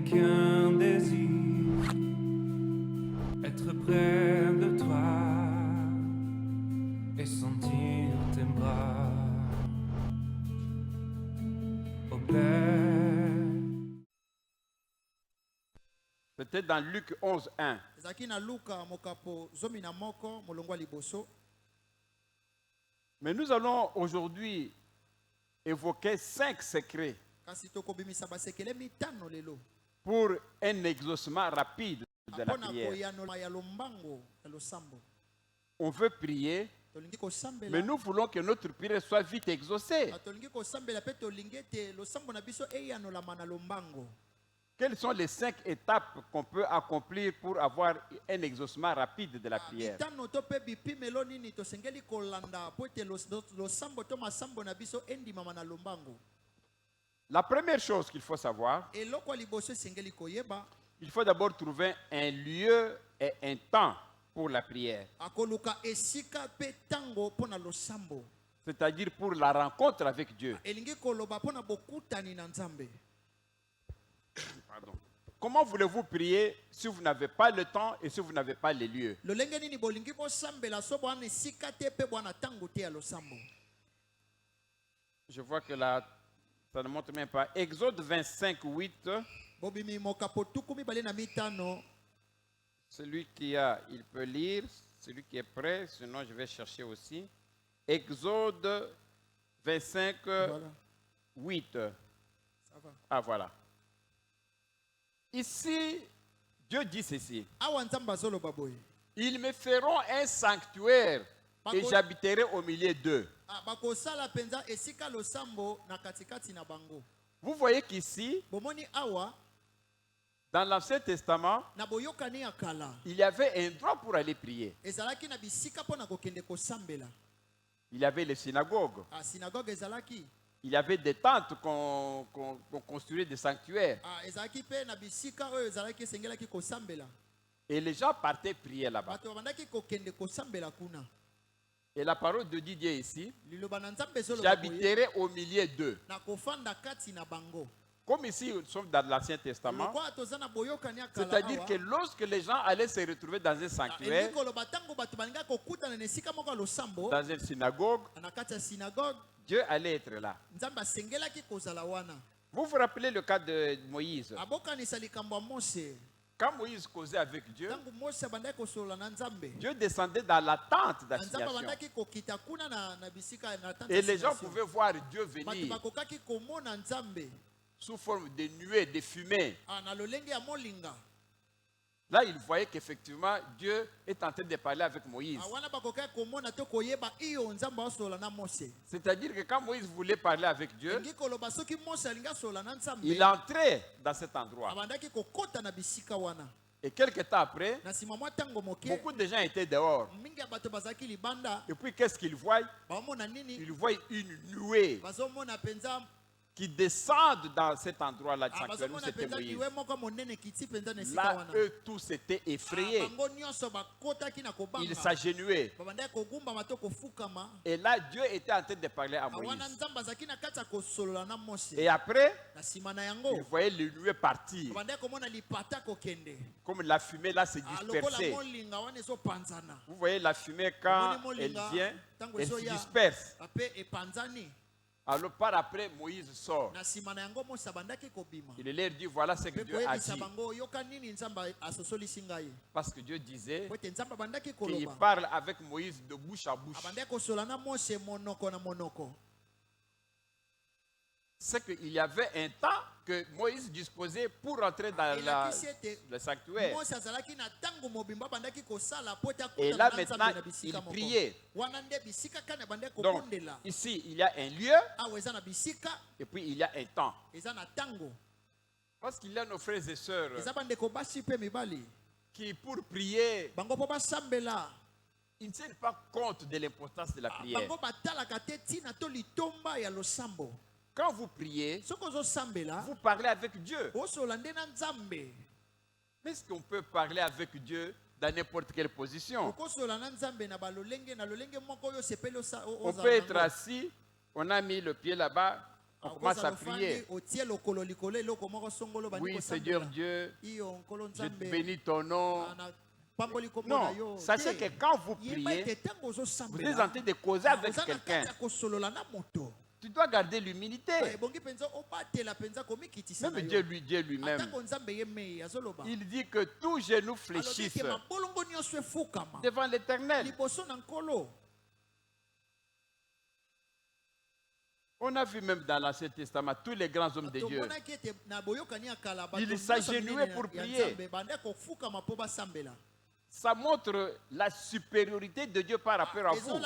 qu'un désir, être près de toi et sentir tes bras. Au Père. Peut-être dans Luc 11, 1. Mais nous allons aujourd'hui évoquer 5 secrets pour un exaucement rapide de la prière. On veut prier, mais nous voulons que notre prière soit vite exaucée. Quelles sont les 5 étapes qu'on peut accomplir pour avoir un exaucement rapide de la prière? La première chose qu'il faut savoir, il faut d'abord trouver un lieu et un temps pour la prière. C'est-à-dire pour la rencontre avec Dieu. Pardon. Comment voulez-vous prier si vous n'avez pas le temps et si vous n'avez pas les lieux? Je vois que là, ça ne montre même pas. Exode 25, 8. Celui qui a, il peut lire. Celui qui est prêt, sinon je vais chercher aussi. Exode 25, voilà. 8. Ça va. Ah, voilà. Ici, Dieu dit ceci. Ils me feront un sanctuaire et j'habiterai au milieu d'eux. Vous voyez qu'ici, dans l'Ancien Testament, il y avait un droit pour aller prier. Il y avait les synagogues. Il y avait des tentes qu'on construisait des sanctuaires. Et les gens partaient prier là-bas. Et la parole de Dieu ici, j'habiterai au milieu d'eux. Comme ici, nous sommes dans l'Ancien Testament, c'est-à-dire que lorsque les gens allaient se retrouver dans un sanctuaire, dans une synagogue, Dieu allait être là. Vous vous rappelez le cas de Moïse? Quand Moïse causait avec Dieu, Dieu descendait dans la tente d'assignation. Et les gens pouvaient voir Dieu venir sous forme de nuées, de fumée. Là, il voyait qu'effectivement, Dieu est en train de parler avec Moïse. C'est-à-dire que quand Moïse voulait parler avec Dieu, il entrait dans cet endroit. Et quelques temps après, beaucoup de gens étaient dehors. Et puis, qu'est-ce qu'ils voient? Ils voient une nuée qui descendent dans cet endroit-là, où c'était Moïse. Là, eux tous étaient effrayés. Ils s'agenouillaient. Et là, Dieu était en train de parler à Moïse. Et après, ils voyaient les nuées partir. Comme la fumée là s'est dispersée. Vous voyez la fumée quand elle vient, elle se disperse. Alors par après, Moïse sort. Il leur dit, voilà ce que Dieu a dit. Parce que Dieu disait qu'il parle avec Moïse de bouche à bouche. C'est qu'il y avait un temps que Moïse disposait pour entrer dans le sanctuaire. Et là maintenant, il priait. Donc, ici, il y a un lieu et puis il y a un temps. Parce qu'il y a nos frères et sœurs qui, pour prier, ils ne tiennent pas compte de l'importance de la prière. Quand vous priez, vous parlez avec Dieu. Mais est-ce qu'on peut parler avec Dieu dans n'importe quelle position? On peut être assis, on a mis le pied là-bas, On commence à prier. Oui, Seigneur Dieu, je bénis ton nom. Non, sachez que quand vous priez, vous êtes en train de causer avec quelqu'un. Tu dois garder l'humilité. Même Dieu lui-même, il dit que tous genoux fléchissent devant l'Éternel. On a vu même dans l'Ancien Testament tous les grands hommes de Dieu. Ils s'agenouillaient pour prier. Ça montre la supériorité de Dieu par rapport à vous.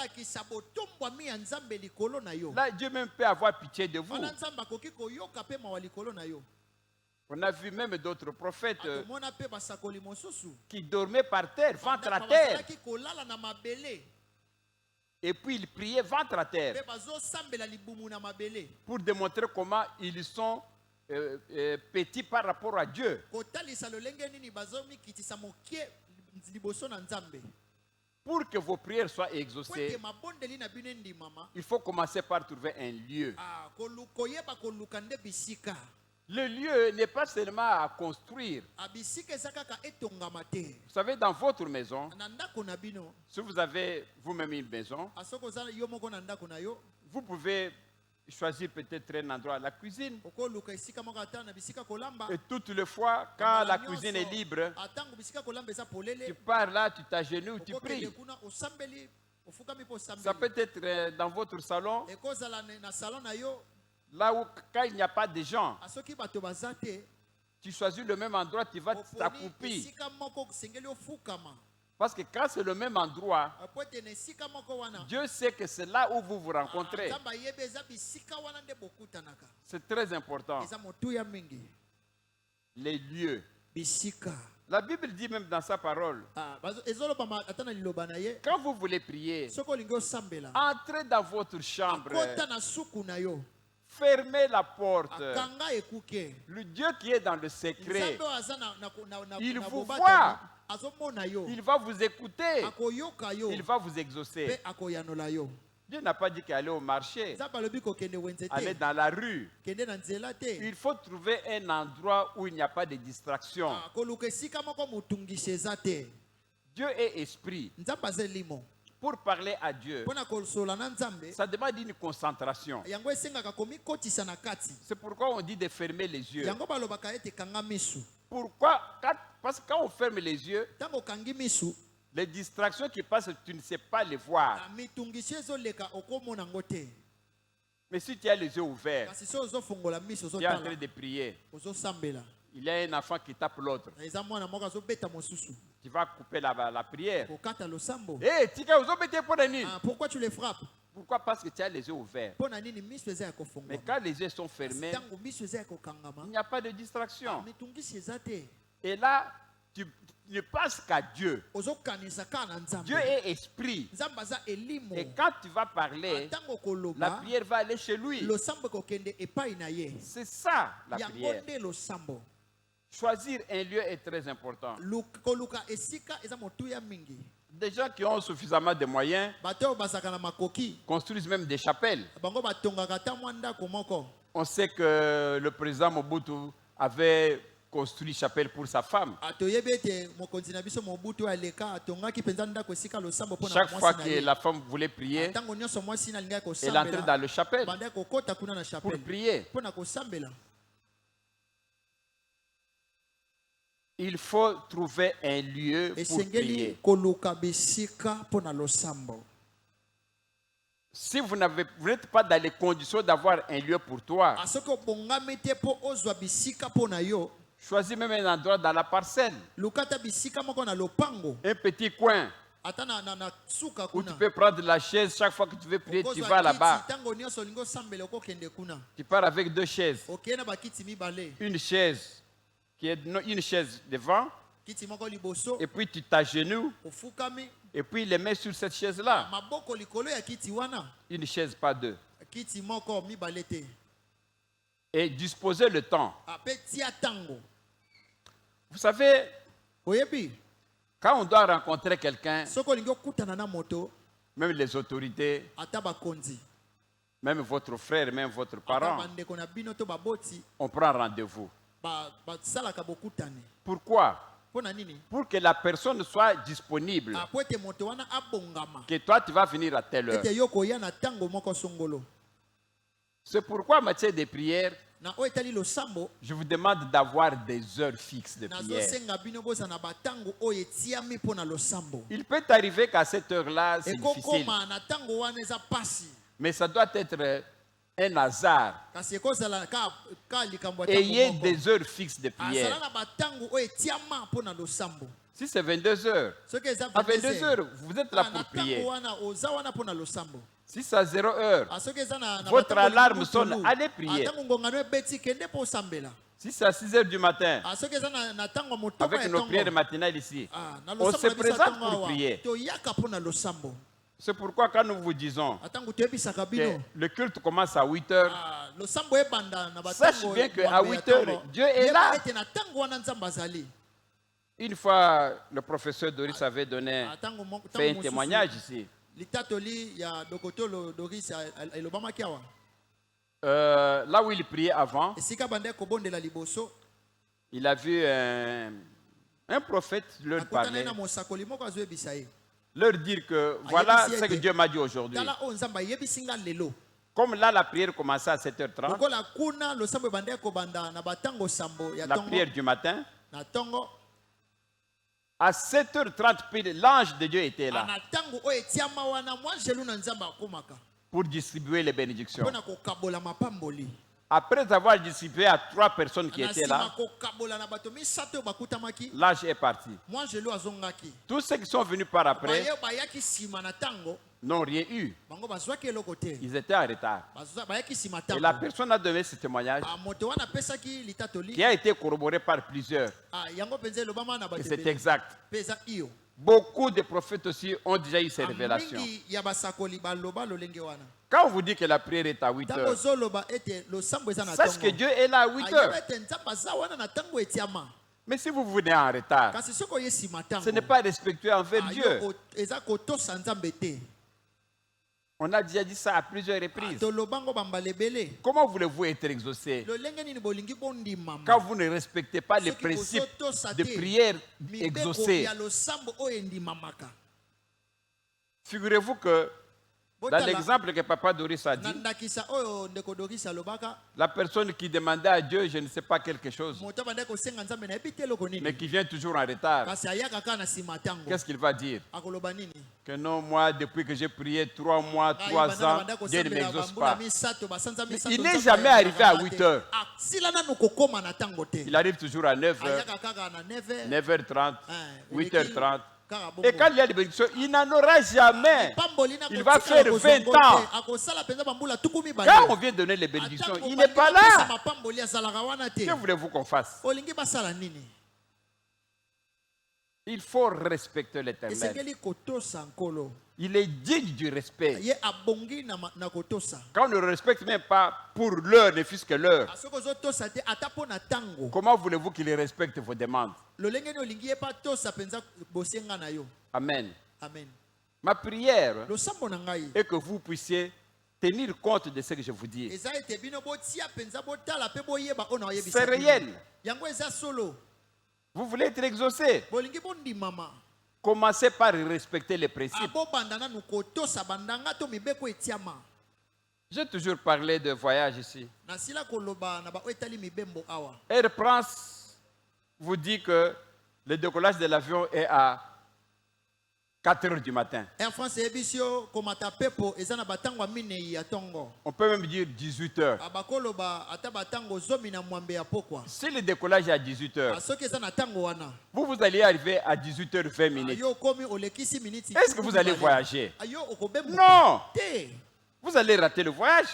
Là, Dieu même peut avoir pitié de vous. On a vu même d'autres prophètes qui dormaient par terre, ventre à terre. Et puis ils priaient ventre à terre pour démontrer comment ils sont petits par rapport à Dieu. Pour que vos prières soient exaucées, il faut commencer par trouver un lieu. Le lieu n'est pas seulement à construire. Vous savez, dans votre maison, si vous avez vous-même une maison, vous pouvez choisir peut-être un endroit à la cuisine. Et toutes les fois, quand la cuisine est libre, tu pars là, tu t'agenouilles, tu pries. Ça peut être dans votre salon, là où quand il n'y a pas de gens, tu choisis le même endroit, tu vas t'accroupir. Parce que quand c'est le même endroit, Dieu sait que c'est là où vous vous rencontrez. C'est très important. Les lieux. La Bible dit même dans sa parole, quand vous voulez prier, entrez dans votre chambre, fermez la porte. Le Dieu qui est dans le secret, il vous voit. Il va vous écouter. Il va vous exaucer. Dieu n'a pas dit qu'aller au marché, aller dans la rue. Il faut trouver un endroit où il n'y a pas de distraction. Dieu est esprit. Pour parler à Dieu, ça demande une concentration. C'est pourquoi on dit de fermer les yeux. Pourquoi? Parce que quand on ferme les yeux, les distractions qui passent, tu ne sais pas les voir. Mais si tu as les yeux ouverts, tu es en train de prier. Il y a un enfant qui tape l'autre. Tu vas couper la prière. Pourquoi tu les frappes? Pourquoi? Parce que tu as les yeux ouverts. Mais quand les yeux sont fermés, il n'y a pas de distraction. Et là, tu ne penses qu'à Dieu. Dieu est esprit. Et quand tu vas parler, la prière va aller chez lui. C'est ça la prière. Choisir un lieu est très important. Des gens qui ont suffisamment de moyens construisent même des chapelles. On sait que le président Mobutu avait construit une chapelle pour sa femme. Chaque fois que la femme voulait prier, elle entrait dans le chapelle pour prier. Il faut trouver un lieu pour prier. Si vous n'êtes pas dans les conditions d'avoir un lieu pour toi, choisis même un endroit dans la parcelle. Un petit coin où tu peux prendre la chaise chaque fois que tu veux prier, tu vas là-bas. Tu pars avec 2 chaises. Une chaise qui est une chaise devant, et puis tu t'agenouilles, et puis les mets sur cette chaise-là. Une chaise, pas 2. Et disposer le temps. Vous savez, quand on doit rencontrer quelqu'un, même les autorités, même votre frère, même votre parent, on prend rendez-vous. Pourquoi? Pour que la personne soit disponible. Que toi, tu vas venir à telle heure. C'est pourquoi, en matière de prière, je vous demande d'avoir des heures fixes de prière. Il peut arriver qu'à cette heure-là, c'est difficile. Mais ça doit être un hasard. Ayez des heures fixes de prière. Si c'est 22 heures, à 22 heures, vous êtes là pour prier. Si c'est à 0 heure, votre alarme sonne, allez prier. Si c'est à 6 heures du matin, avec nos prières matinales ici, on se présente pour prier. C'est pourquoi quand nous vous disons que le culte commence à 8 heures, sache bien qu'à 8 heures, Dieu est là. Une fois, le professeur Doris avait donné, fait un témoignage ici. Là où il priait avant, il a vu un prophète leur parler, leur dire que voilà ce que Dieu m'a dit aujourd'hui. Comme là, la prière commençait à 7h30, la prière du matin, à 7h30 pile, l'ange de Dieu était là pour distribuer les bénédictions. Après avoir distribué à 3 personnes qui étaient là, l'ange est parti. Tous ceux qui sont venus par après n'ont rien eu. Ils étaient en retard. Et la personne a donné ce témoignage qui a été corroboré par plusieurs. Et c'est exact. Beaucoup de prophètes aussi ont déjà eu ces révélations. Quand on vous dit que la prière est à 8 heures, sache que Dieu est là à 8 heures. Mais si vous venez en retard, ce n'est pas respectueux envers Dieu. On a déjà dit ça à plusieurs reprises. Comment voulez-vous être exaucé quand vous ne respectez pas les principes de prière exaucée? Figurez-vous que dans l'exemple que Papa Doris a dit, la personne qui demandait à Dieu, je ne sais pas quelque chose, mais qui vient toujours en retard, qu'est-ce qu'il va dire? Que non, moi, depuis que j'ai prié 3 mois, 3 ans, Dieu ne m'exauce pas. Il n'est jamais arrivé à 8 heures. Il arrive toujours à 9h, 9h30, 8h30. Et quand il y a des bénédictions, il n'en aura jamais. Il va faire 20 ans. Quand on vient donner les bénédictions, il n'est pas là. Que voulez-vous qu'on fasse? Il faut respecter l'Éternel. Il est digne du respect. Quand on ne le respecte même pas pour l'heure, ne fût-ce que l'heure, comment voulez-vous qu'il respecte vos demandes? Amen. Ma prière est que vous puissiez tenir compte de ce que je vous dis. C'est réel. Vous voulez être exaucé? Commencez par respecter les principes. J'ai toujours parlé de voyage ici. Air France vous dit que le décollage de l'avion est à 4 heures du matin. On peut même dire 18 heures. Si le décollage est à 18 heures, vous allez arriver à 18h20 minutes. Est-ce que vous allez voyager? Non! Vous allez rater le voyage.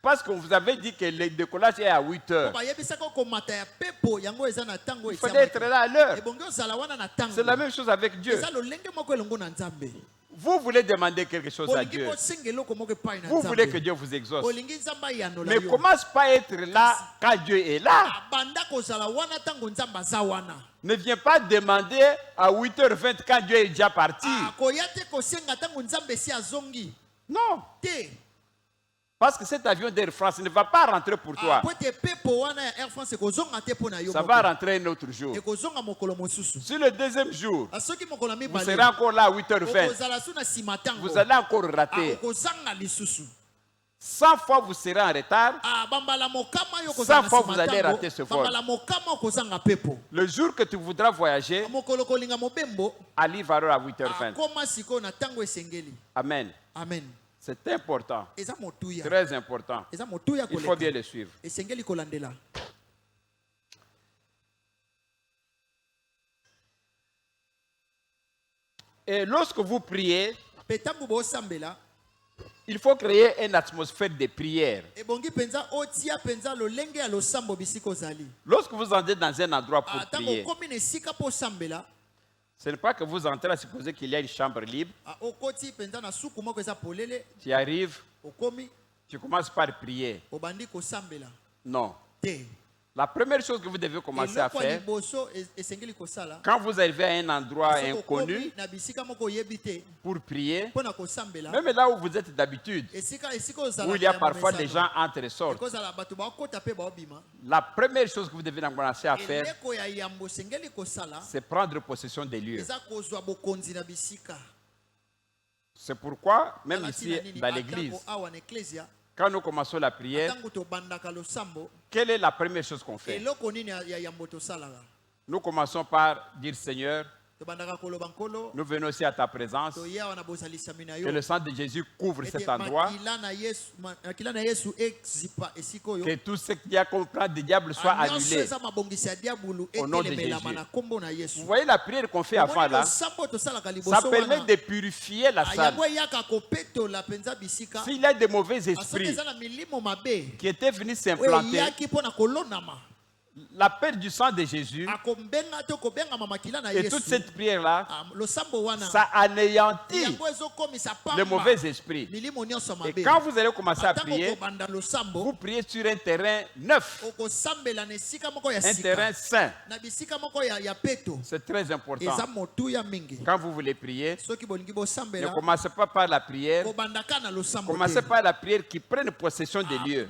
Parce qu'on vous avait dit que le décollage est à 8 heures. Il fallait être là à l'heure. C'est la même chose avec Dieu. Vous voulez demander quelque chose à Dieu. Vous voulez que Dieu vous exauce. Mais commence pas à être là quand Dieu est là. Ne viens pas demander à 8h20 quand Dieu est déjà parti. Non. Parce que cet avion d'Air France ne va pas rentrer pour toi. Ça va rentrer un autre jour. Sur le deuxième jour, vous serez encore là à 8h20. Vous allez encore rater. 100 fois vous serez en retard. 100 fois vous allez rater ce vol. Le jour que tu voudras voyager, Ali va à 8h20. Amen. C'est important. Très important. Il faut bien le suivre. Et lorsque vous priez, il faut créer une atmosphère de prière. Lorsque vous entrez dans un endroit pour prier, ce n'est pas que vous entrez à supposer qu'il y a une chambre libre. Tu arrives, tu commences par prier. Non. La première chose que vous devez commencer à faire, quand vous arrivez à un endroit inconnu pour prier, même là où vous êtes d'habitude, où il y a parfois des gens entrent et sortent, la première chose que vous devez commencer à faire, c'est prendre possession des lieux. C'est pourquoi, même ici dans l'église, quand nous commençons la prière, quelle est la première chose qu'on fait? Nous commençons par dire Seigneur, nous venons aussi à ta présence. Que le sang de Jésus couvre cet endroit. Que tout ce qu'il y a comme plan du diable soit annulé. Au nom de Jésus. Vous voyez la prière qu'on fait avant là? Ça permet de purifier la salle. S'il y a des mauvais esprits qui étaient venus s'implanter, la perte du sang de Jésus et toute cette prière-là, ça anéantit le mauvais esprit. Et quand vous allez commencer à prier, vous priez sur un terrain neuf, un terrain sain. C'est très important. Quand vous voulez prier, ne commencez pas par la prière, commencez par la prière qui prenne possession des lieux.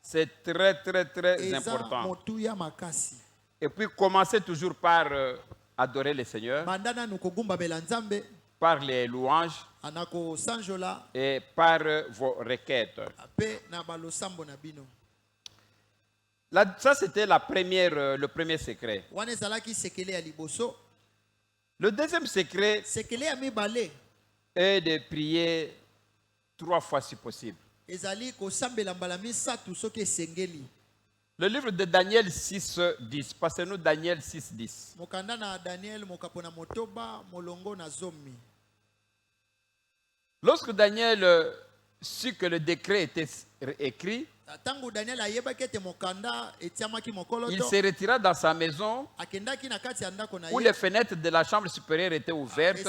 C'est très, très, très important. Et puis, commencez toujours par adorer le Seigneur, par les louanges et par vos requêtes. Là, ça, c'était le premier secret. Le deuxième secret est de prier 3 fois si possible. Le livre de Daniel 6:10. Passez-nous Daniel 6:10. Lorsque Daniel sut que le décret était écrit, il se retira dans sa maison où les fenêtres de la chambre supérieure étaient ouvertes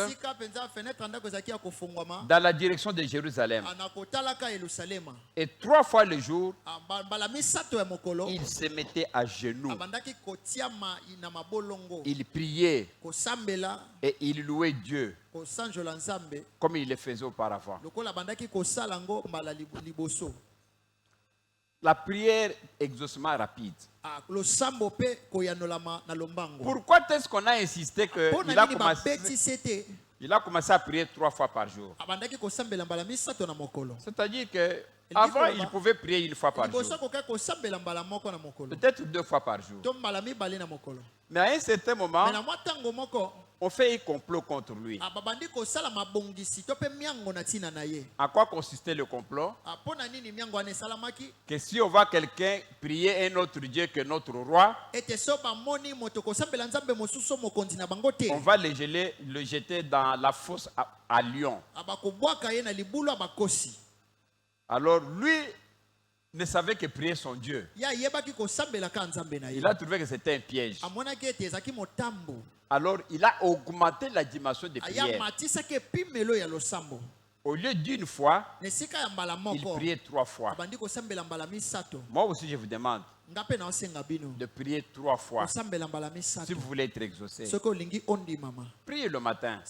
dans la direction de Jérusalem. Et 3 fois le jour, il se mettait à genoux. Il priait et il louait Dieu comme il le faisait auparavant. La prière exaucement rapide. Pourquoi est-ce qu'on a insisté qu'il a commencé à prier 3 fois par jour? C'est-à-dire qu'avant, il pouvait prier 1 fois par jour. Peut-être 2 fois par jour. Mais à un certain moment, on fait un complot contre lui. À quoi consistait le complot? Que si on voit quelqu'un prier un autre Dieu que notre roi, on va le jeter dans la fosse à lion. Alors lui ne savait que prier son Dieu. Il a trouvé que c'était un piège. Alors il a augmenté la dimension de prière. Au lieu d'1 fois, il priait 3 fois. Moi aussi je vous demande de prier 3 fois si vous voulez être exaucé. Priez le matin.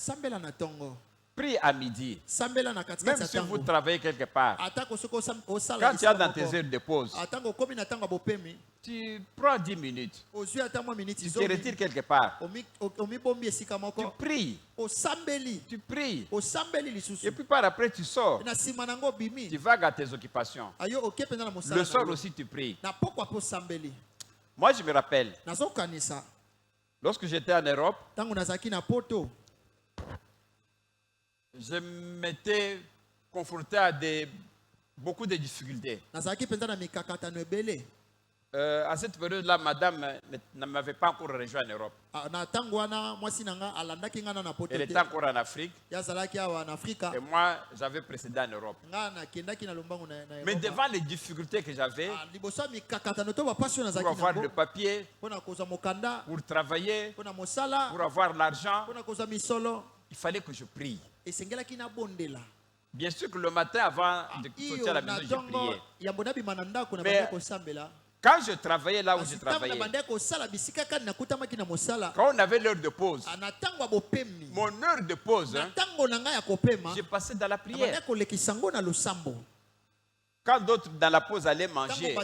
Prie à midi. Même si vous travaillez quelque part, quand tu es dans tes heures de pause, tu prends 10 minutes. Tu te retires quelque part. Tu pries. Tu pries. Et puis par après, tu sors. Tu vas à tes occupations. Le soir aussi, tu pries. Moi, je me rappelle, lorsque j'étais en Europe, je m'étais confronté à beaucoup de difficultés. À cette période-là, madame ne m'avait pas encore rejoint en Europe. Elle était encore en Afrique. Et moi, j'avais précédé en Europe. Mais devant les difficultés que j'avais, pour avoir le papier, pour travailler, pour avoir l'argent, il fallait que je prie. Bien sûr que le matin, avant de sortir à la maison, je priais. Mais quand je travaillais là où je travaillais, quand on avait l'heure de pause, mon heure de pause, j'ai passé dans la prière. Quand d'autres dans la pause allaient manger,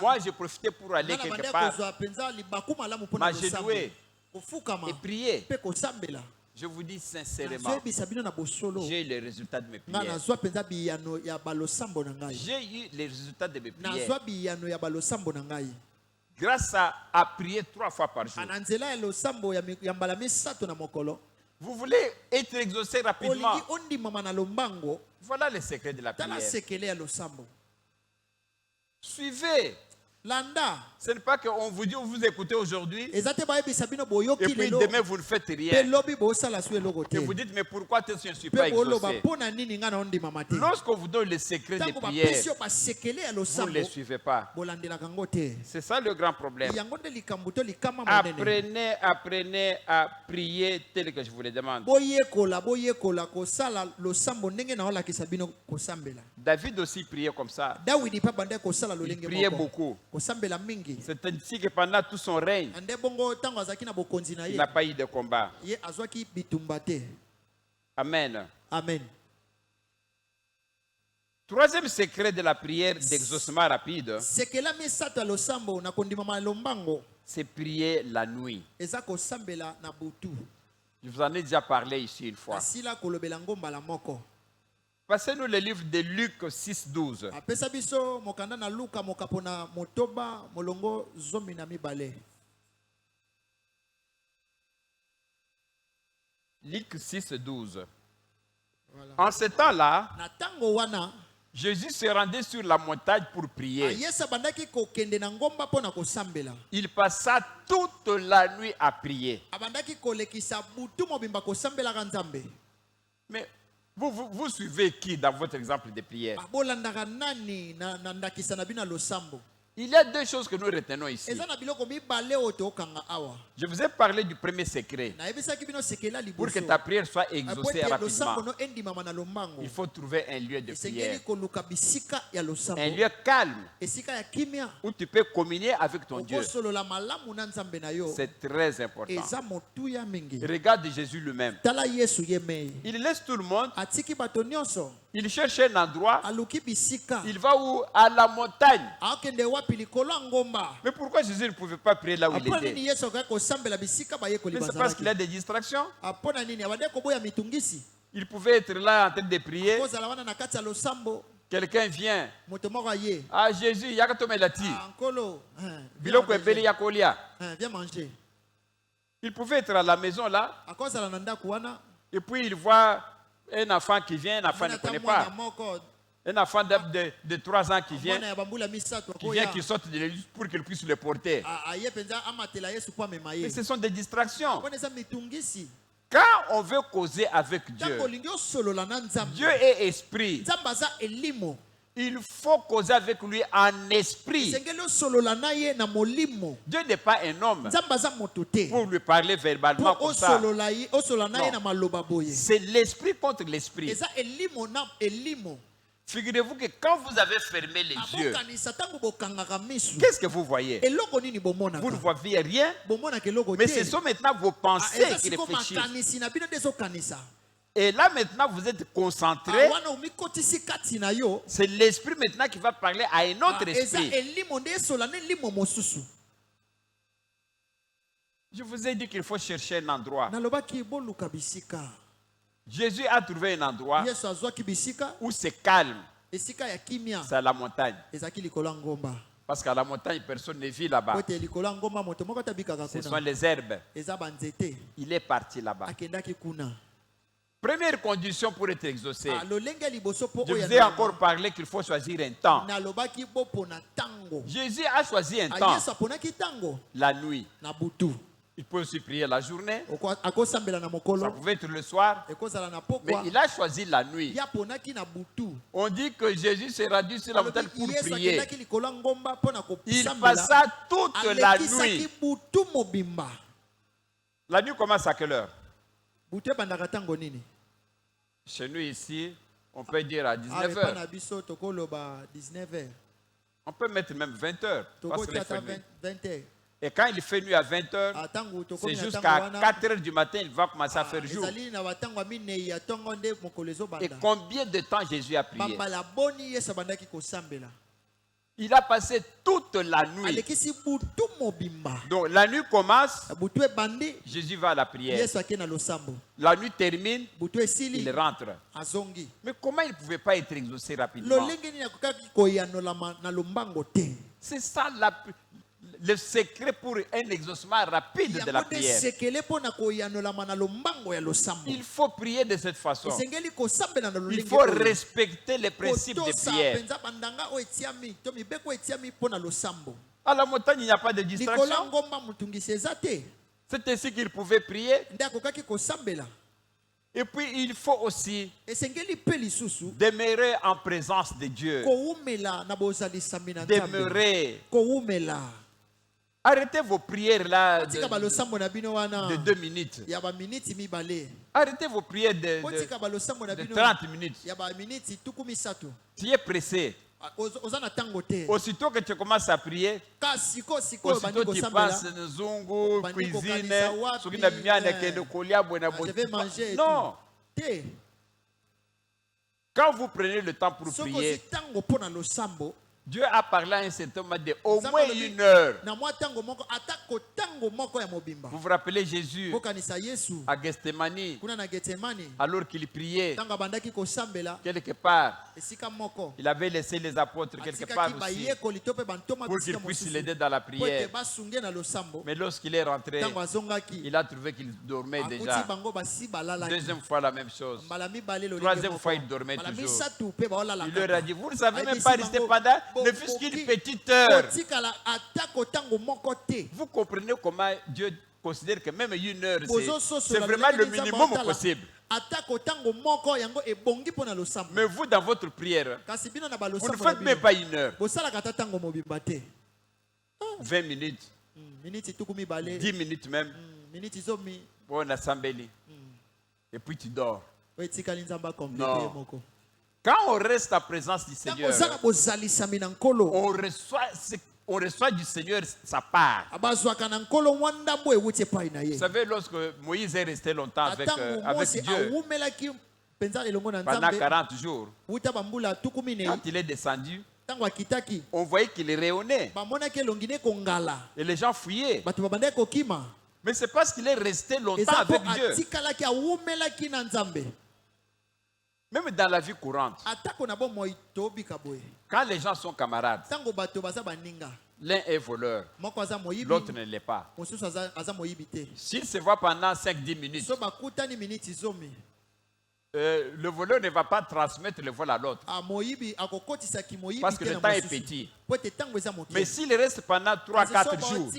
moi je profitais pour aller quelque part, m'agenouiller et prier. Je vous dis sincèrement, j'ai eu les résultats de mes prières. J'ai eu les résultats de mes prières. Grâce à prier 3 fois par jour. Vous voulez être exaucé rapidement. Voilà le secret de la prière. Suivez. Ce n'est pas qu'on vous dit, vous écoutez aujourd'hui, et puis demain vous ne faites rien. Et vous dites, mais pourquoi je ne suis pas exaucé? Lorsqu'on vous donne le secret des prières, vous ne les suivez pas. C'est ça le grand problème. Apprenez à prier tel que je vous le demande. David aussi priait comme ça. Il priait beaucoup. C'est ainsi que pendant tout son règne, il n'a pas eu de combat. Amen. Amen. Troisième secret de la prière d'exaucement rapide, c'est prier la nuit. Je vous en ai déjà parlé ici une fois. Passez-nous le livre de Luc 6:12. Luc 6:12. En ce temps-là, Jésus se rendait sur la montagne pour prier. Il passa toute la nuit à prier. Mais vous suivez qui dans votre exemple de prière? Il y a 2 choses que nous retenons ici. Je vous ai parlé du premier secret. Pour que ta prière soit exaucée rapidement, il faut trouver un lieu de prière. Un lieu calme où tu peux communier avec ton Dieu. C'est très important. Regarde Jésus lui-même. Il laisse tout le monde. Il cherche un endroit. Il va où? À la montagne. Mais pourquoi Jésus ne pouvait pas prier là où il était? Mais c'est parce qu'il y a des distractions. Il pouvait être là en train de prier. Quelqu'un vient. Ah, Jésus, il y a que viens manger. Il pouvait être à la maison là. Et puis il voit un enfant qui vient, un enfant ne connaît pas. Un enfant de 3 ans qui vient, qui saute de l'église pour qu'il puisse le porter. Mais ce sont des distractions. Quand on veut causer avec Dieu, Dieu est esprit. Il faut causer avec lui en esprit. Dieu n'est pas un homme pour lui parler verbalement comme ça. Non. C'est l'esprit contre l'esprit. Figurez-vous que quand vous avez fermé les yeux, qu'est-ce que vous voyez? Vous ne voyez rien, mais ce sont maintenant vos pensées qui réfléchissent. Et là maintenant vous êtes concentré. C'est l'esprit maintenant qui va parler à un autre esprit. Je vous ai dit qu'il faut chercher un endroit. Jésus a trouvé un endroit où c'est calme. C'est à la montagne. Parce qu'à la montagne, personne ne vit là-bas. Ce sont les herbes. Il est parti là-bas. Première condition pour être exaucé. Je vous ai encore parlé qu'il faut choisir un temps. Jésus a choisi un temps. La nuit. Il peut aussi prier la journée. Ça pouvait être le soir. Mais il a choisi la nuit. On dit que Jésus s'est rendu sur la montagne pour prier. Il passa toute la nuit. La nuit commence à quelle heure? Chez nous ici, on peut dire à 19h. On peut mettre même 20h. Et quand il fait nuit à 20h, c'est jusqu'à 4h du matin, il va commencer à faire jour. Et combien de temps Jésus a prié? Il a passé toute la nuit. Donc la nuit commence, Jésus va à la prière. La nuit termine, il rentre. Mais comment il ne pouvait pas être exaucé rapidement? C'est ça le secret pour un exaucement rapide de la prière. Il faut prier de cette façon. Il faut respecter les principes de prière. À la montagne, il n'y a pas de distraction. C'est ainsi qu'il pouvait prier. Et puis, il faut aussi demeurer en présence de Dieu. Demeurer. Arrêtez vos prières là de 2 minutes. Arrêtez vos prières de 30 minutes. Tu es pressé. Aussitôt que tu commences à prier, aussitôt tu passes Nzungu, cuisine, non. Quand vous prenez le temps pour prier, Dieu a parlé à un certain moment de au moins 1 heure. Vous vous rappelez Jésus à Gethsemane, alors qu'il priait quelque part, il avait laissé les apôtres quelque part aussi pour qu'ils puissent l'aider dans la prière. Mais lorsqu'il est rentré, il a trouvé qu'il dormait déjà. Deuxième fois la même chose. Troisième fois il dormait toujours. Il leur a dit, vous ne savez même pas rester pendant ne fût-ce qu'une petite heure. Vous comprenez comment Dieu considère que même 1 heure, c'est vraiment le minimum possible. Mais vous, dans votre prière, vous ne faites même pas 1 heure. 20 minutes, 10 minutes même. Bon, assemblée. Et puis tu dors. Non. Quand on reste en présence du Seigneur, on reçoit du Seigneur sa part. Vous savez, lorsque Moïse est resté longtemps avec Dieu, pendant 40 jours, quand il est descendu, on voyait qu'il rayonnait. Et les gens fuyaient. Mais c'est parce qu'il est resté longtemps avec Dieu. Même dans la vie courante, quand les gens sont camarades, l'un est voleur, l'autre ne l'est pas. S'ils se voient pendant 5-10 minutes, le voleur ne va pas transmettre le vol à l'autre. Parce que le temps est petit. Mais s'il reste pendant 3-4 jours,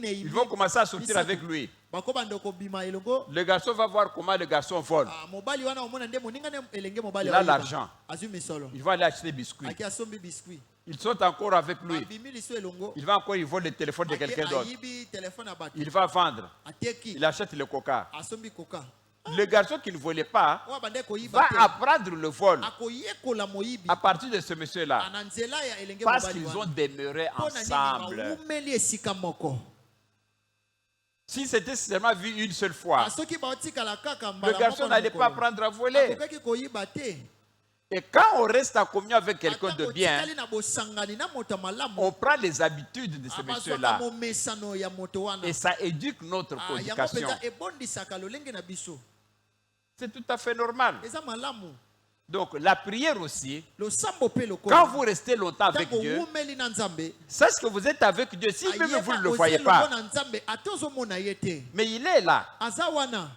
ils vont commencer à sortir avec lui. Le garçon va voir comment le garçon vole. Il a l'argent. Il va aller acheter des biscuits. Ils sont encore avec lui. Il va encore, il vole le téléphone de quelqu'un d'autre. Il va vendre. Il achète le coca. Le garçon qui ne volait pas va apprendre le vol à partir de ce monsieur-là. Parce qu'ils ont demeuré ensemble. Si c'était seulement vu une seule fois, le garçon n'allait pas prendre à voler. Et quand on reste en communion avec quelqu'un de bien, on prend les habitudes de ce monsieur-là. Et ça éduque notre communication. C'est tout à fait normal. Donc la prière aussi, quand vous restez longtemps avec Dieu, sachez que vous êtes avec Dieu, si même vous ne le voyez pas. Mais il est là.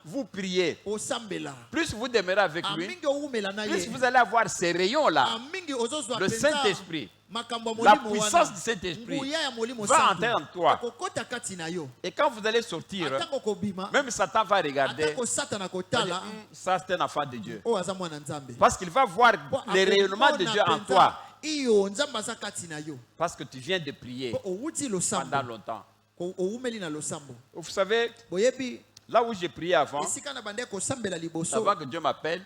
Vous priez. Plus vous demeurez avec lui, plus vous allez avoir ces rayons-là. Le Saint-Esprit, la puissance du Saint-Esprit va entrer en toi. Et quand vous allez sortir, même Satan va regarder. Ça, c'est un enfant de Dieu. Parce qu'il va voir les rayonnements de Dieu en toi. Parce que tu viens de prier pendant longtemps. Vous savez, là où j'ai prié avant que Dieu m'appelle,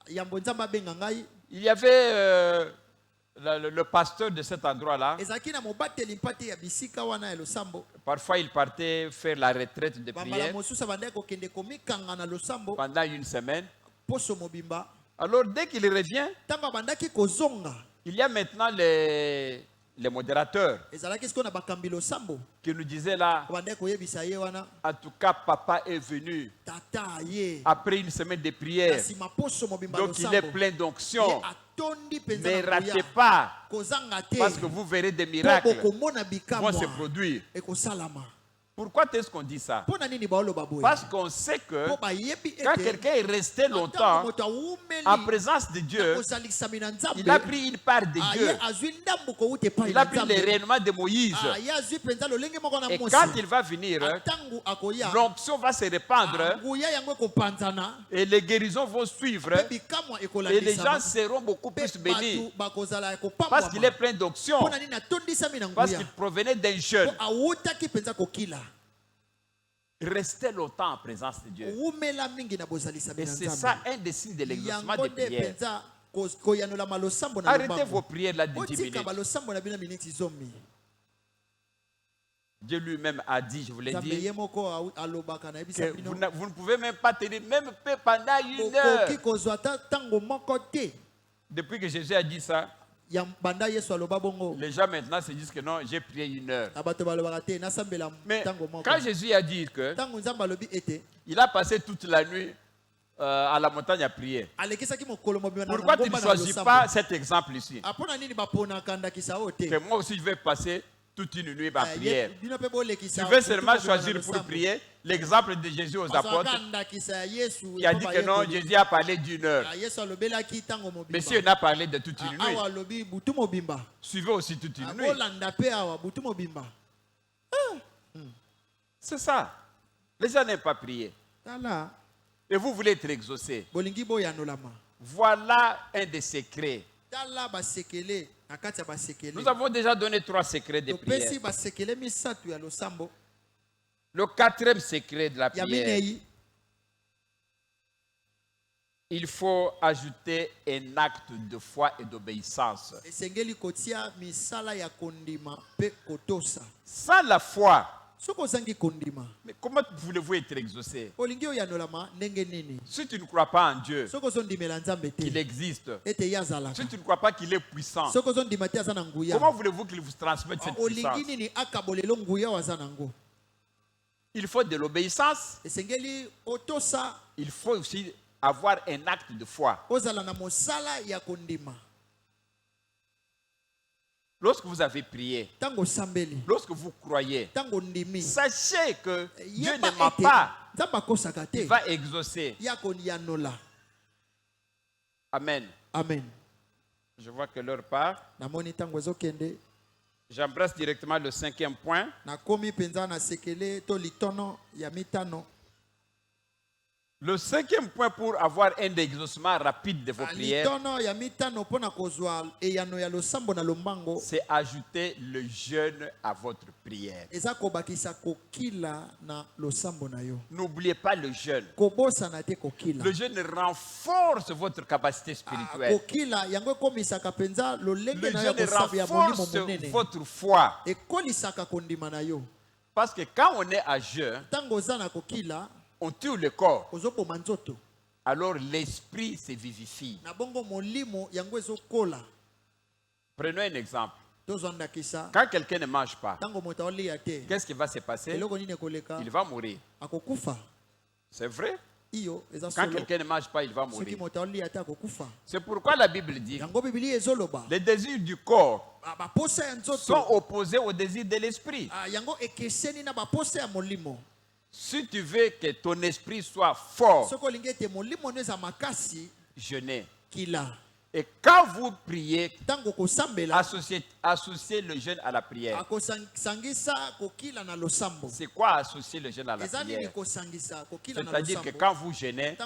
il y avait le pasteur de cet endroit-là. Parfois, il partait faire la retraite de prière pendant une semaine. Alors, dès qu'il revient, il y a maintenant les modérateurs qui nous disaient là, en tout cas, papa est venu après une semaine de prière. Donc, il est plein d'onction. Ne ratez pas, parce que vous verrez des miracles vont se produire. Pourquoi est-ce qu'on dit ça? Parce qu'on sait que quand quelqu'un est resté longtemps en présence de Dieu, il a pris une part de Dieu. Il a pris les rayonnements de Moïse. Et quand il va venir, l'onction va se répandre et les guérisons vont suivre et les gens seront beaucoup plus bénis parce qu'il est plein d'onction, parce qu'il provenait d'un jeûne. Restez longtemps en présence de Dieu. Et c'est ça un des signes de l'exaucement des prières. Arrêtez vos prières là de 10 minutes. Dieu lui-même a dit, je vous l'ai dit, que vous ne pouvez même pas tenir, même pendant une heure. Depuis que Jésus a dit ça, les gens maintenant se disent que non, j'ai prié une heure. Mais quand Jésus a dit que il a passé toute la nuit à la montagne à prier, pourquoi tu ne choisis pas cet exemple ici? Que moi aussi je vais passer toute une nuit à prière. Tu veux seulement choisir pour prier l'exemple de Jésus aux apôtres qui a dit que non, Jésus a parlé d'une heure. Mais si on a parlé de toute une nuit, suivez aussi toute une nuit. C'est ça. Les gens n'aiment pas prier. Et vous voulez être exaucé. Voilà un des secrets. Nous avons déjà donné 3 secrets de prière. Le 4e secret de la prière, il faut ajouter un acte de foi et d'obéissance. Sans la foi, mais comment voulez-vous être exaucé? Si tu ne crois pas en Dieu, qu'il existe, si tu ne crois pas qu'il est puissant, comment voulez-vous qu'il vous transmette cette puissance? Il faut de l'obéissance. Il faut aussi avoir un acte de foi. Lorsque vous avez prié, lorsque vous croyez, sachez que Dieu ne ment pas. Il va exaucer. Amen. Amen. Je vois que l'heure part. J'embrasse directement le 5e point. Le 5e point pour avoir un exaucement rapide de vos prières, c'est ajouter le jeûne à votre prière. N'oubliez pas le jeûne. Le jeûne renforce votre capacité spirituelle. Le jeûne renforce votre foi. Parce que quand on est à jeun, on tue le corps. Alors l'esprit se vivifie. Prenons un exemple. Quand quelqu'un ne mange pas, qu'est-ce qui va se passer? Il va mourir. C'est vrai? Quand quelqu'un ne mange pas, il va mourir. C'est pourquoi la Bible dit les désirs du corps sont opposés aux désirs de l'esprit. Si tu veux que ton esprit soit fort, jeûnez. Et quand vous priez, associez le jeûne à la prière. C'est quoi associer le jeûne à la prière? C'est-à-dire que quand vous jeûnez,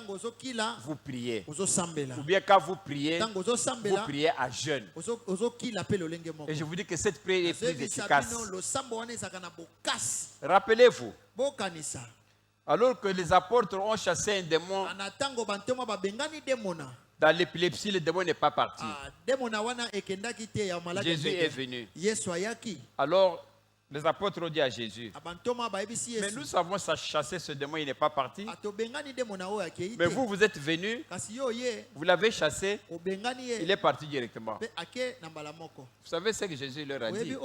vous priez. Ou bien quand vous priez à jeûne. Et je vous dis que cette prière est plus efficace. Rappelez-vous, alors que les apôtres ont chassé un démon, dans l'épilepsie, le démon n'est pas parti. Jésus est venu. Alors, les apôtres ont dit à Jésus, mais nous savons chasser ce démon, il n'est pas parti. Mais vous, vous êtes venu, vous l'avez chassé, il est parti directement. Vous savez ce que Jésus leur a dit?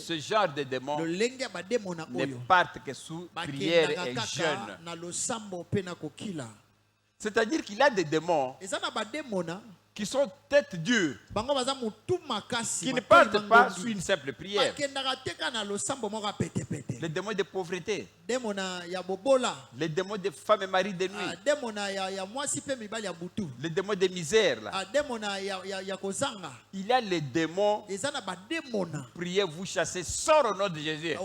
Ce genre de démon ne partent que sous prière et jeûne. C'est-à-dire qu'il y a des démons qui sont tête dure, qui ne partent pas sous une simple prière. Les démons de pauvreté, les démons de femmes et maris de nuit, les démons de misère. Là. Il y a les démons, priez, vous chassez, sors au nom de Jésus.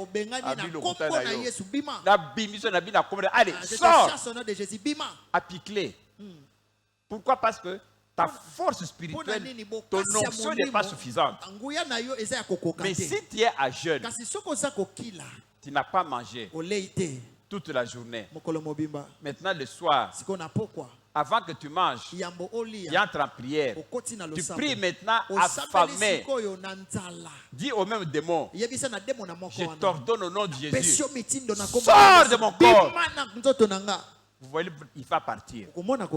Allez, sors. Applique-les. Pourquoi? Parce que ta force spirituelle, ton onction n'est pas suffisante. Mais si tu es à jeûne, tu n'as pas mangé toute la journée. Maintenant le soir, avant que tu manges, tu entres en prière. Tu pries maintenant affamé. Dis au même démon, je t'ordonne au nom de Jésus, sors de mon corps. Vous voyez, il va partir.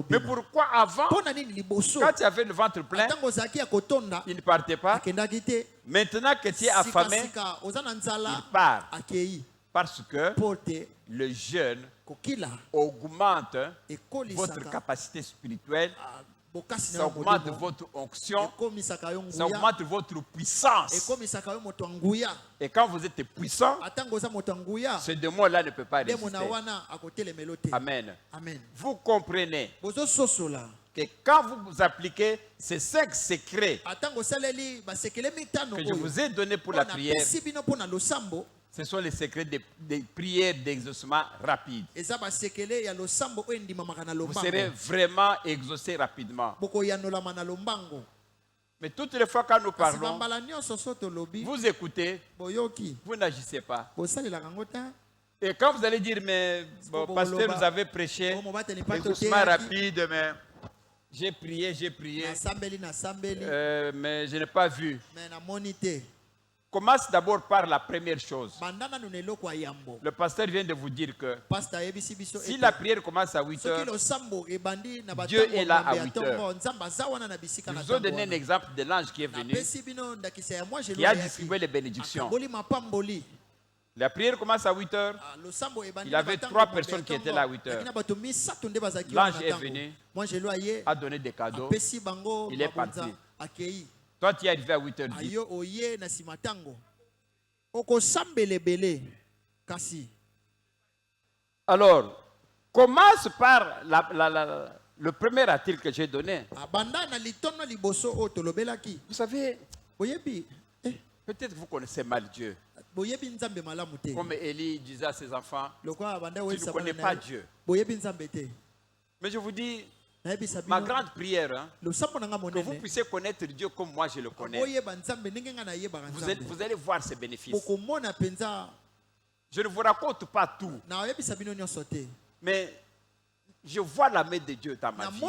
Mais pourquoi avant, quand tu avais le ventre plein, il ne partait pas? Maintenant que tu es affamé, il part. Parce que le jeûne augmente votre capacité spirituelle, ça augmente votre onction, ça augmente votre puissance. Et quand vous êtes puissant, ce démon-là ne peut pas résister. Amen. Vous comprenez que quand vous appliquez ces 5 secrets que je vous ai donnés pour la prière, ce sont les secrets des prières d'exaucement rapide. Vous serez vraiment exaucé rapidement. Mais toutes les fois quand nous parlons, vous écoutez, vous n'agissez pas. Et quand vous allez dire, mais bon, pasteur, vous avez prêché, exaucement rapide, mais j'ai prié, mais je n'ai pas vu. Commence d'abord par la première chose. Le pasteur vient de vous dire que si la prière commence à 8 heures, Dieu est là à 8 heures. Je vous ai donné un exemple de l'ange qui est venu, qui a distribué les bénédictions. La prière commence à 8 heures. Il y avait 3 personnes qui étaient là à 8 heures. L'ange est venu, a donné des cadeaux. Il est parti. Toi, tu es arrivé à 8h10. Alors, commence par le premier article que j'ai donné. Vous savez, peut-être que vous connaissez mal Dieu. Comme Élie disait à ses enfants, tu ne connais pas Dieu. Mais je vous dis, ma grande prière, que vous puissiez connaître Dieu comme moi je le connais. Vous allez voir ses bénéfices. Je ne vous raconte pas tout. Mais je vois la main de Dieu dans ma vie.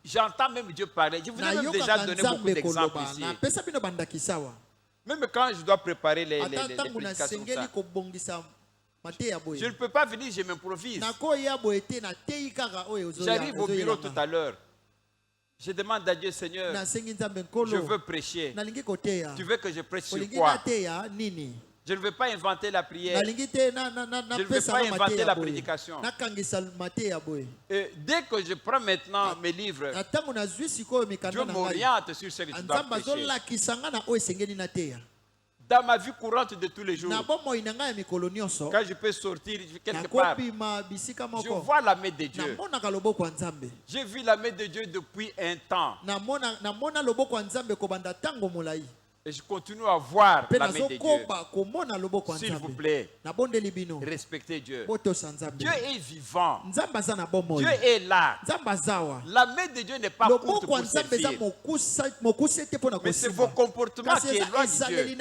J'entends même Dieu parler. Je vous ai même déjà donné beaucoup d'exemples ici. Même quand je dois préparer les prédications, je ne peux pas venir, je m'improvise. J'arrive au bureau tout à l'heure. Je demande à Dieu, Seigneur, je veux prêcher. Tu veux que je prêche sur quoi? Je ne veux pas inventer la prière. Je ne veux pas inventer la prédication. Et dès que je prends maintenant mes livres, Dieu m'oriente sur ce que je dois prêcher. Dans ma vie courante de tous les jours, quand je peux sortir quelque part, je vois la main de Dieu. J'ai vu la main de Dieu depuis un temps. Et je continue à voir la main de Dieu. S'il vous plaît, respectez Dieu. Dieu est vivant. Dieu est là. La main de Dieu n'est pas courte pour servir. Mais c'est vos comportements qui éloignent Dieu.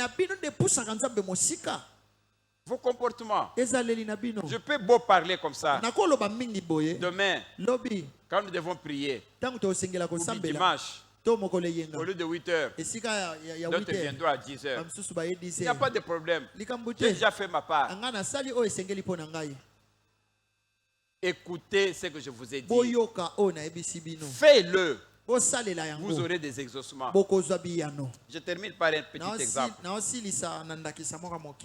Vos comportements. Je peux beau parler comme ça. Demain, quand nous devons prier, ou dimanche, au lieu de 8 heures, d'autres viendront à 10 heures. Il n'y a pas de problème. J'ai déjà fait ma part. Écoutez ce que je vous ai dit. Faites-le. Vous aurez des exaucements. Je termine par un petit exemple.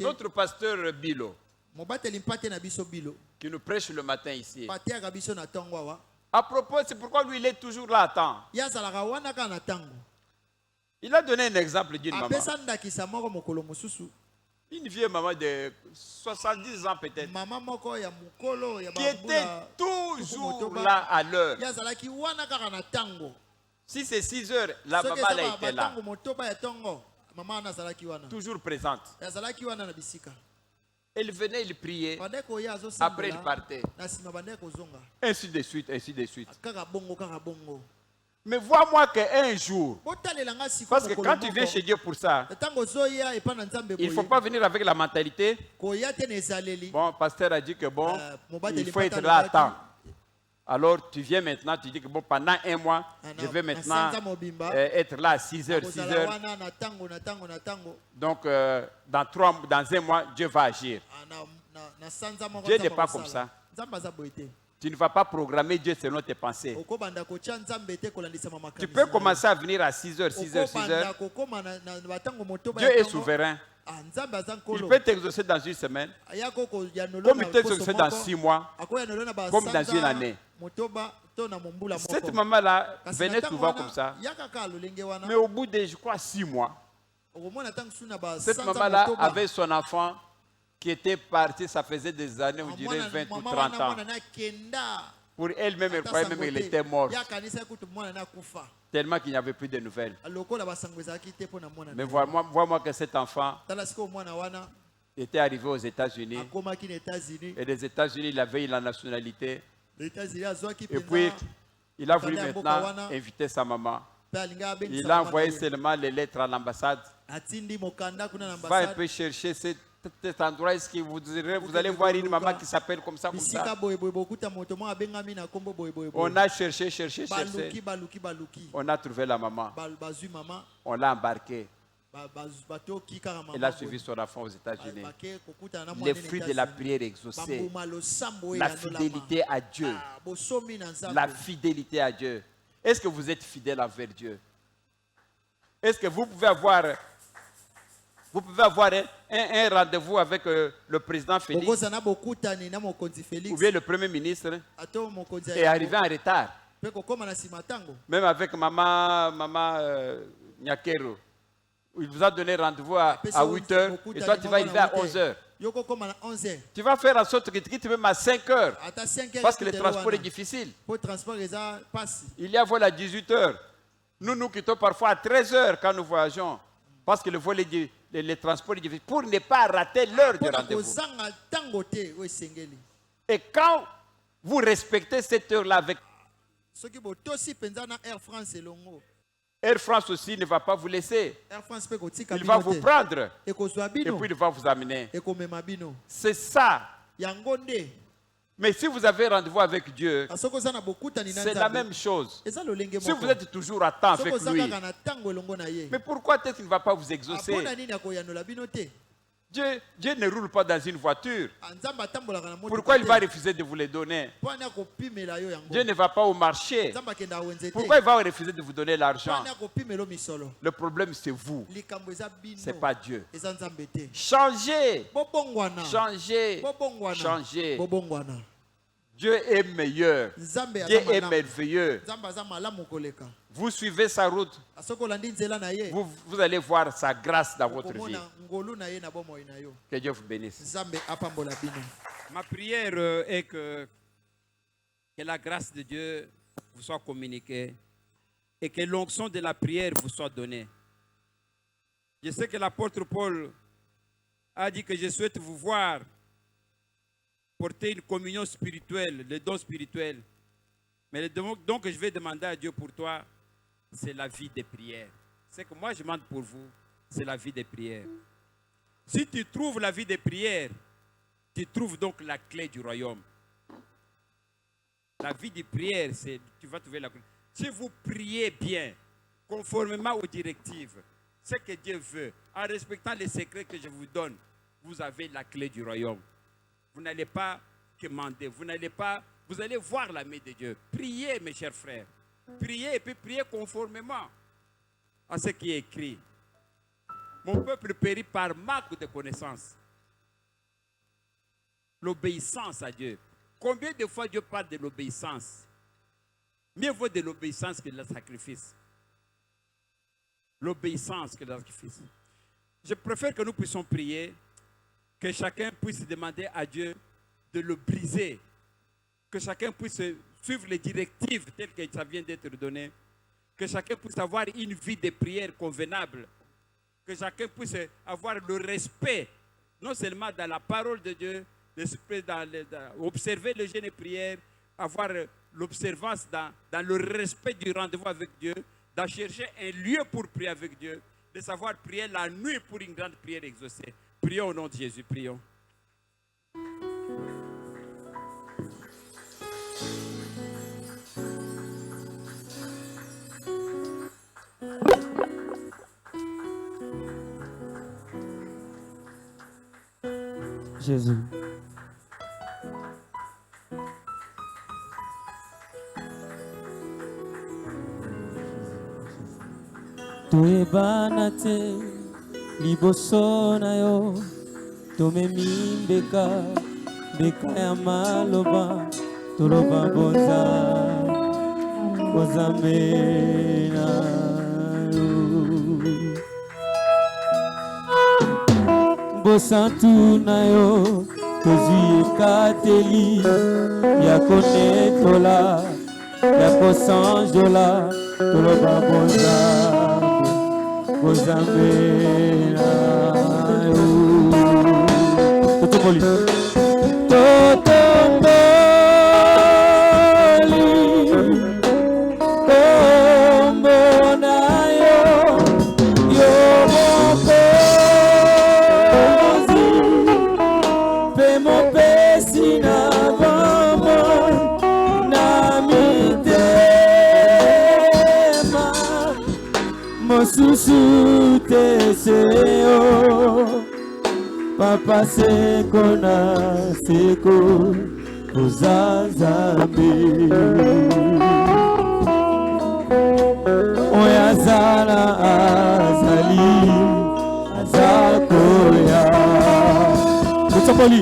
Notre pasteur Bilo, qui nous prêche le matin ici, à propos, c'est pourquoi lui, il est toujours là à temps. Il a donné un exemple d'une maman. Une vieille maman de 70 ans peut-être, qui était toujours là à l'heure. Si c'est 6 heures, la maman elle était là. Toujours présente. Elle venait, il priait. Après, il partait. Ainsi de suite, ainsi de suite. Mais vois-moi qu'un jour, parce que quand tu viens chez Dieu pour ça, il ne faut pas venir avec la mentalité. Bon, pasteur a dit que bon, il faut être là à temps. Alors tu viens maintenant, tu dis que bon, pendant un mois, je vais maintenant être là à 6 heures, 6 heures. Donc dans un mois, Dieu va agir. Dieu n'est pas comme ça. Tu ne vas pas programmer Dieu selon tes pensées. Tu peux commencer à venir à 6 heures, 6 heures, 6 heures. Dieu est souverain. Il peut t'exaucer dans une semaine, comme il t'exaucer dans 6 mois, comme dans une année. Cette maman-là venait souvent comme ça. Mais au bout de, je crois, 6 mois, cette maman-là avait son enfant qui était parti, ça faisait des années, on dirait 20 ou 30 ans. Pour elle-même, elle croyait même qu'il était mort. Tellement qu'il n'y avait plus de nouvelles. Mais vois-moi que cet enfant était arrivé aux États-Unis. Et des États-Unis, il avait eu la nationalité. Et puis, il a voulu maintenant inviter sa maman. Il a envoyé seulement les lettres à l'ambassade. Va un peu chercher cet endroit, est-ce que vous allez voir une maman qui s'appelle comme ça, comme ça. On a cherché. On a trouvé la maman. On l'a embarqué. Elle a suivi son enfant aux États-Unis. Les fruits de la prière exaucée. La fidélité à Dieu. La fidélité à Dieu. Est-ce que vous êtes fidèle envers Dieu? Est-ce que vous pouvez avoir un rendez-vous avec le président Félix ou bien le premier ministre et arriver en retard? Même avec maman Nyakero. Il vous a donné rendez-vous à 8 heures et toi tu vas arriver à 11 heures. Tu vas faire en sorte que tu quittes même à 5 heures parce que le transport est difficile. Il y a vol à 18 heures. Nous quittons parfois à 13 heures quand nous voyageons parce que le vol est le transport est difficile pour ne pas rater l'heure du rendez-vous. Et quand vous respectez cette heure-là avec Air France aussi ne va pas vous laisser. Il va vous prendre et puis il va vous amener. C'est ça Mais si vous avez rendez-vous avec Dieu, c'est la même chose. Si vous êtes toujours à temps avec lui, mais pourquoi est-ce qu'il ne va pas vous exaucer? Dieu ne roule pas dans une voiture. Pourquoi il va refuser de vous les donner? Dieu ne va pas au marché. Pourquoi il va refuser de vous donner l'argent? Le problème, c'est vous. Ce n'est pas Dieu. Changez. Changez. Changez. Dieu est meilleur. Dieu est merveilleux. Vous suivez sa route. Vous allez voir sa grâce dans votre vie. Que Dieu vous bénisse. Ma prière est que la grâce de Dieu vous soit communiquée et que l'onction de la prière vous soit donnée. Je sais que l'apôtre Paul a dit que je souhaite vous voir porter une communion spirituelle, le don spirituel. Mais le don que je vais demander à Dieu pour toi, c'est la vie de prière. Ce que moi je demande pour vous, c'est la vie de prière. Si tu trouves la vie de prière, tu trouves donc la clé du royaume. La vie de prière, c'est tu vas trouver la clé. Si vous priez bien, conformément aux directives, ce que Dieu veut, en respectant les secrets que je vous donne, vous avez la clé du royaume. Vous n'allez pas commander, vous allez voir la main de Dieu. Priez, mes chers frères. Priez et puis priez conformément à ce qui est écrit. Mon peuple périt par manque de connaissance. L'obéissance à Dieu. Combien de fois Dieu parle de l'obéissance? Mieux vaut de l'obéissance que le sacrifice. L'obéissance que le sacrifice. Je préfère que nous puissions prier, que chacun puisse demander à Dieu de le briser, que chacun puisse suivre les directives telles que ça vient d'être donné, que chacun puisse avoir une vie de prière convenable, que chacun puisse avoir le respect, non seulement dans la parole de Dieu, observer le jeûne et prière, avoir l'observance dans le respect du rendez-vous avec Dieu, de chercher un lieu pour prier avec Dieu, de savoir prier la nuit pour une grande prière exaucée. Prions au nom de Jésus, prions. Jésus. Toyebana te liboso na yo tomemi mbeka ya maloba toloba bozambe na yo bosantu na yo tozwi ekateli ya konetola ya kosanjola toloba bozambe na yo totomboli kombo na yo yo mokozi mpe mopesi na bomoi na mitema mosusu te seyo papa seko na seko ozanzambe oyo azala azali azakoya totomboli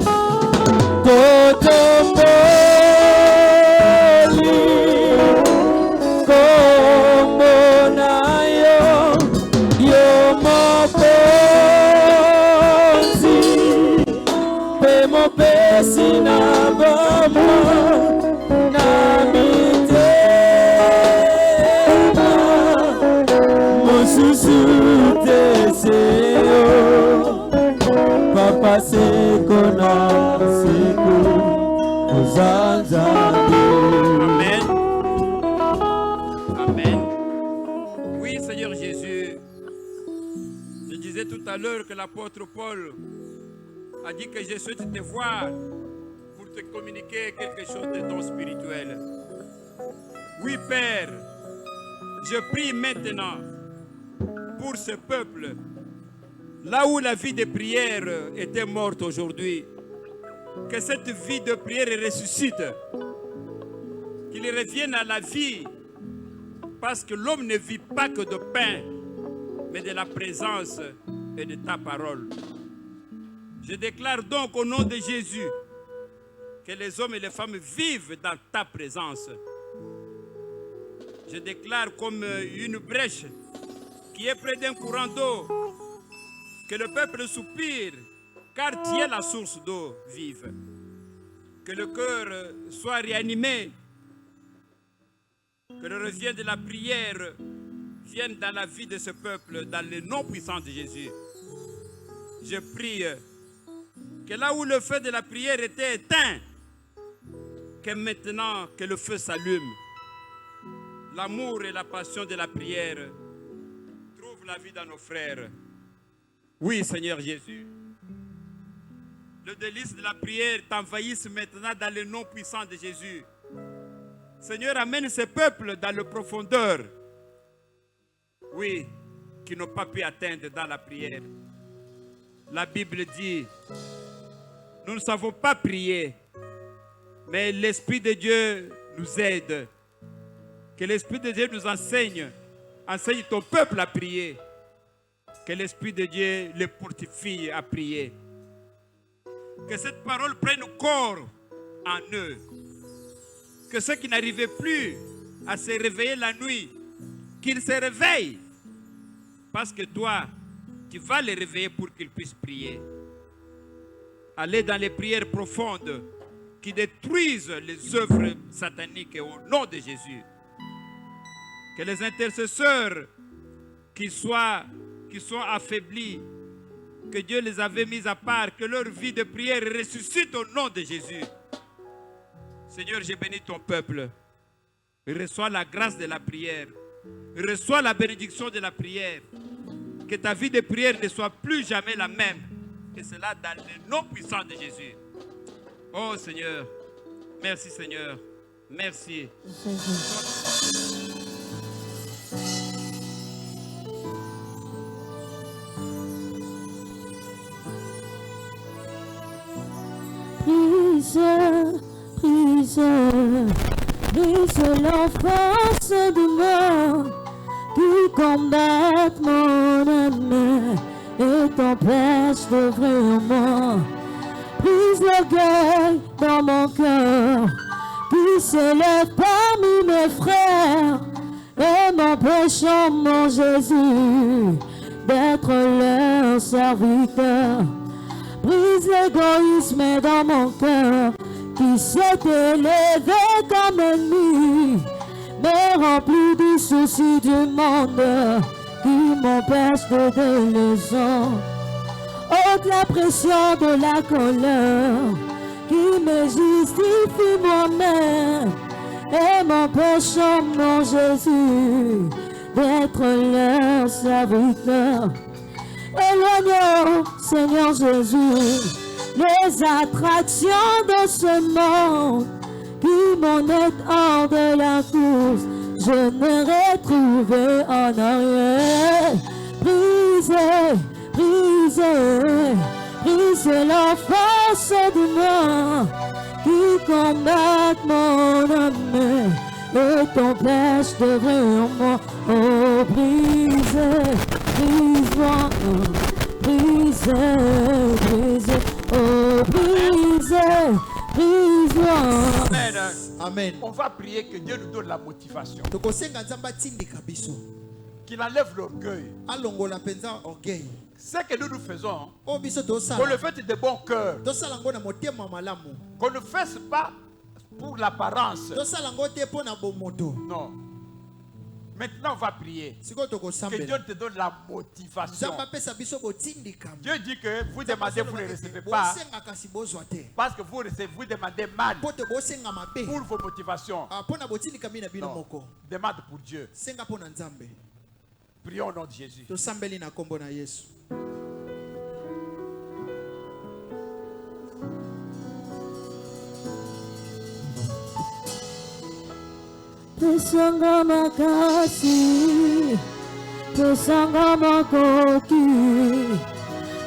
kombo na yo yo mokonzi mpe mopesi na bomoi na mitema mosusu te seyo papa seko na seko ozanzambe. Amen. Amen. Oui, Seigneur Jésus, je disais tout à l'heure que l'apôtre Paul a dit que je souhaite te voir pour te communiquer quelque chose de ton spirituel. Oui, Père, je prie maintenant pour ce peuple, là où la vie de prière était morte aujourd'hui, que cette vie de prière ressuscite, qu'il revienne à la vie, parce que l'homme ne vit pas que de pain, mais de la présence et de ta parole. Je déclare donc au nom de Jésus que les hommes et les femmes vivent dans ta présence. Je déclare comme une brèche qui est près d'un courant d'eau, que le peuple soupire, car tu es la source d'eau vive. Que le cœur soit réanimé, que le revient de la prière vienne dans la vie de ce peuple, dans le nom puissant de Jésus. Je prie que là où le feu de la prière était éteint, que maintenant que le feu s'allume, l'amour et la passion de la prière trouvent la vie dans nos frères. Oui, Seigneur Jésus. Le délice de la prière t'envahisse maintenant dans le nom puissant de Jésus. Seigneur, amène ce peuple dans la profondeur. Oui, qui n'ont pas pu atteindre dans la prière. La Bible dit, nous ne savons pas prier, mais l'Esprit de Dieu nous aide. Que l'Esprit de Dieu nous enseigne. Enseigne ton peuple à prier. Que l'Esprit de Dieu les fortifie à prier. Que cette parole prenne corps en eux. Que ceux qui n'arrivaient plus à se réveiller la nuit, qu'ils se réveillent. Parce que toi, tu vas les réveiller pour qu'ils puissent prier. Allez dans les prières profondes qui détruisent les œuvres sataniques au nom de Jésus. Que les intercesseurs qui sont affaiblis, que Dieu les avait mis à part, que leur vie de prière ressuscite au nom de Jésus. Seigneur, j'ai béni ton peuple. Reçois la grâce de la prière. Reçois la bénédiction de la prière. Que ta vie de prière ne soit plus jamais la même. Et cela dans le nom puissant de Jésus. Oh Seigneur, merci Seigneur. Merci. Brise l'enfance de mort qui combattent mon âme et t'empêche d'œuvrer en moi. Brise l'orgueil dans mon cœur qui s'élève parmi mes frères et m'empêche, mon Jésus, d'être leur serviteur. Brise l'égoïsme dans mon cœur qui s'est élevé comme ennemi, mais rempli du souci du monde qui m'empêche d'aider les autres. Ôte la pression de la colère qui me justifie moi-même et m'empêche, mon Jésus, d'être leur serviteur. Éloignons, Seigneur Jésus, les attractions de ce monde qui m'en est hors de la course. Je me retrouve en arrière. Brisez, brisez, brisez l'enfance de moi qui combat mon âme et t'empêche de voir moi. Oh, brisez, brise-moi, brisez, brisez, oh, brisez, brise-moi. Amen. Amen. On va prier que Dieu nous donne la motivation. Qu'il enlève l'orgueil. Ce que nous faisons, qu'on le fait de bon cœur. Qu'on ne fasse pas pour l'apparence. Non. Maintenant, on va prier. Que Dieu te donne la motivation. Dieu dit que vous demandez, vous ne recevez pas. Parce que vous demandez mal pour vos motivations. Non. Demande pour Dieu. Prions au nom de Jésus. pesanga makasi, pesanga makoki,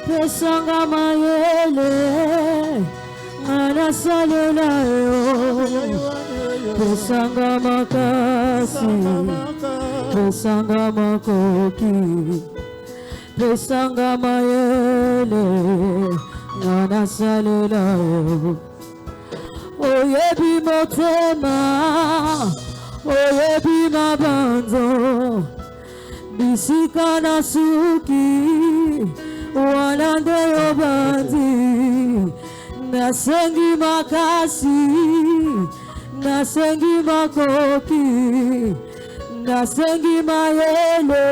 pesanga mayele, anasalela yo. Pesanga makasi, pesanga makoki, pesanga mayele, anasalela yo. Oyebi motema, oyebi mabanzo, bisika na suki, wanande yobandi, nasengi makasi, nasengi makoki, nasengi mayele,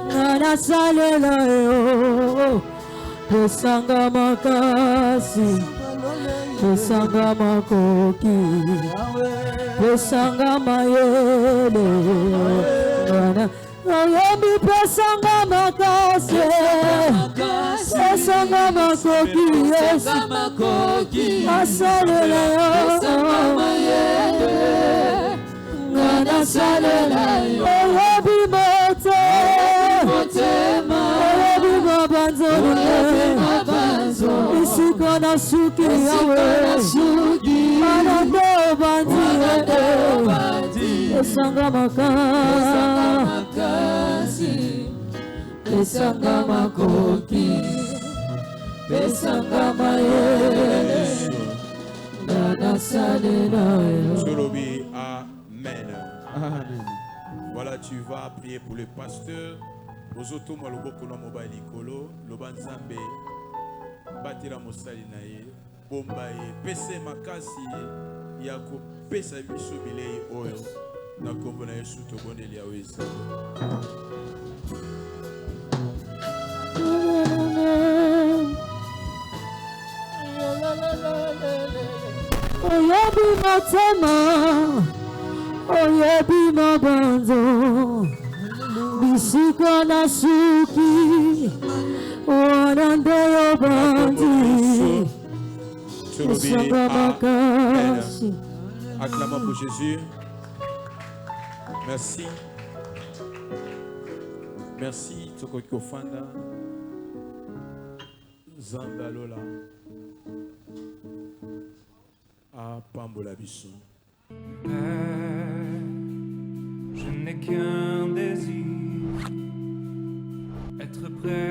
nanasalela yo. Pesanga makasi, pesanga makoki, pesanga mayele, oyebi pesanga makasi, pesanga makoki, asalela yo, anasalela yo, oyebi motema, oyebi mabanzo, isiko na suki yawe, manando bandi, pesanga makasi, pesanga makoki, pesanga mayele, nanasalela yo. Solobi, amen. Amen. Voilà, tu vas prier pour le pasteur. Ozoto maloboko na mobile likolo, lobanzambe batira mosali na ye, bomba ye, pese makasi ya ko pesa biso bilei oyo na kombo na Yesu tobondeli ya weza. Oyebi motema, oyebi mabanzo, bisika na suki, wanande yobandi, pesanga makasi. Acclamons pour Jésus. Merci. Merci Tokoko Fanda. Zambalola. À Pambola Bisson. Je n'ai qu'un désir, être près